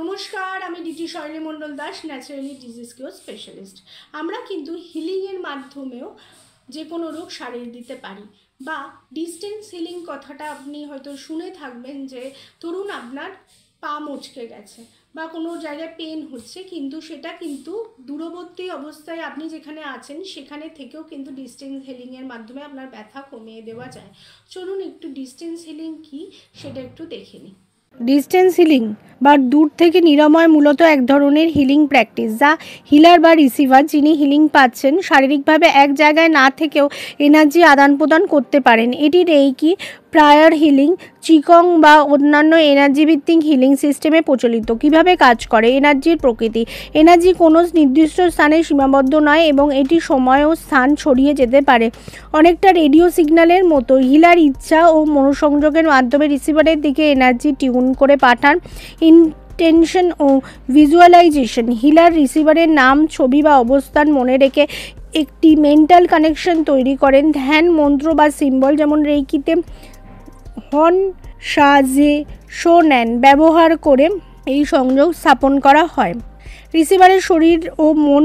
নমস্কার, আমি DT Shaili Mondal Das, naturally disease cure specialist. আমরা কিন্তু হিলিংয়ের মাধ্যমেও যে কোনো রোগ সারিয়ে দিতে পারি, বা ডিস্টেন্স হিলিং কথাটা আপনি হয়তো শুনে থাকবেন যে ধরুন আপনার পা মচকে গেছে বা কোনো জায়গায় পেন হচ্ছে, কিন্তু সেটা কিন্তু দূরবর্তী অবস্থায় আপনি যেখানে আছেন সেখানে থেকেও কিন্তু ডিস্টেন্স হিলিংয়ের মাধ্যমে আপনার ব্যথা কমিয়ে দেওয়া যায়। চলুন একটু ডিস্টেন্স হিলিং কী সেটা একটু দেখে নিই। ডিস্টেন্স হিলিং বা দূর থেকে নিরাময় মূলত এক ধরনের হিলিং প্র্যাকটিস, যা হিলার বা রিসিভার যিনি হিলিং পাচ্ছেন শারীরিকভাবে এক জায়গায় না থেকেও এনার্জি আদান প্রদান করতে পারেন। এটি রেইকি, প্রায়র হিলিং, চিকং বা অন্যান্য এনার্জি ভিত্তিক হিলিং সিস্টেমে প্রচলিত। কিভাবে কাজ করে? এনার্জির প্রকৃতি। এনার্জি কোনো নির্দিষ্ট স্থানে সীমাবদ্ধ নয় এবং এটি সময় ও স্থান ছড়িয়ে যেতে পারে, অনেকটা রেডিও সিগন্যালের মতো। হিলার ইচ্ছা ও মনোসংযোগের মাধ্যমে রিসিভারের দিকে এনার্জি টিউন করে পাঠান। ইন্টেনশন ও ভিজুয়ালাইজেশন। হিলার রিসিভারের নাম, ছবি বা অবস্থান মনে রেখে একটি মেন্টাল কানেকশন তৈরি করেন। ধ্যান, মন্ত্র বা সিম্বল, যেমন রেইকিতে হন, সাজে, শোনেন ব্যবহার করে এই সংযোগ স্থাপন করা হয়। রিসিভারের শরীর ও মন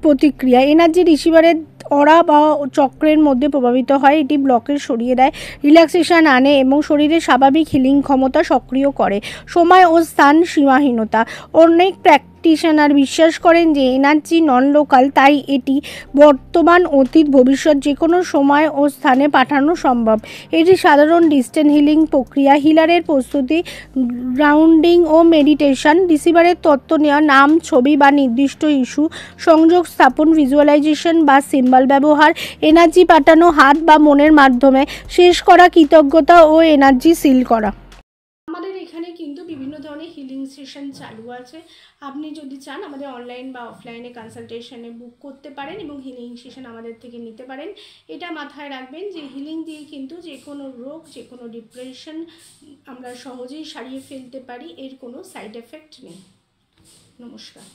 প্রতিক্রিয়া। এনার্জি রিসিভারের অরা বা চক্রের মধ্যে প্রভাবিত হয়। এটি ব্লকের সরিয়ে দেয়, রিল্যাক্সেশন আনে এবং শরীরের স্বাভাবিক হিলিং ক্ষমতা সক্রিয় করে। সময় ও স্থান সীমাহীনতা। অনেক প্র্যাকটিশনার বিশ্বাস করেন যে এনার্জি নন লোকাল, তাই এটি বর্তমান, অতীত, ভবিষ্যৎ যে কোনো সময় ও স্থানে পাঠানো সম্ভব। এটি সাধারণ ডিস্টেন্স হিলিং প্রক্রিয়া। হিলারের প্রস্তুতি, গ্রাউন্ডিং ও মেডিটেশন। রিসিভারের তথ্য নেওয়া, নাম, ছবি বা নির্দিষ্ট ইস্যু, সংযোগ স্থাপন, ভিজুয়ালাইজেশন বা সিম্বল ব্যবহার, এনার্জি পাঠানো হাত বা মনের মাধ্যমে, শেষ করা, কৃতজ্ঞতা ও এনার্জি সিল করা। আমাদের এখানে কিন্তু বিভিন্ন ধরনের হিলিং সেশন চালু আছে। আপনি যদি চান আমাদের অনলাইন বা অফলাইনে কনসালটেশনে বুক করতে পারেন এবং হিলিং সেশন আমাদের থেকে নিতে পারেন। এটা মাথায় রাখবেন যে হিলিং দিয়ে কিন্তু যে কোনো রোগ, যে কোনো ডিপ্রেশন আমরা সহজেই সারিয়ে ফেলতে পারি, এর কোনো সাইড এফেক্ট নেই। নমস্কার।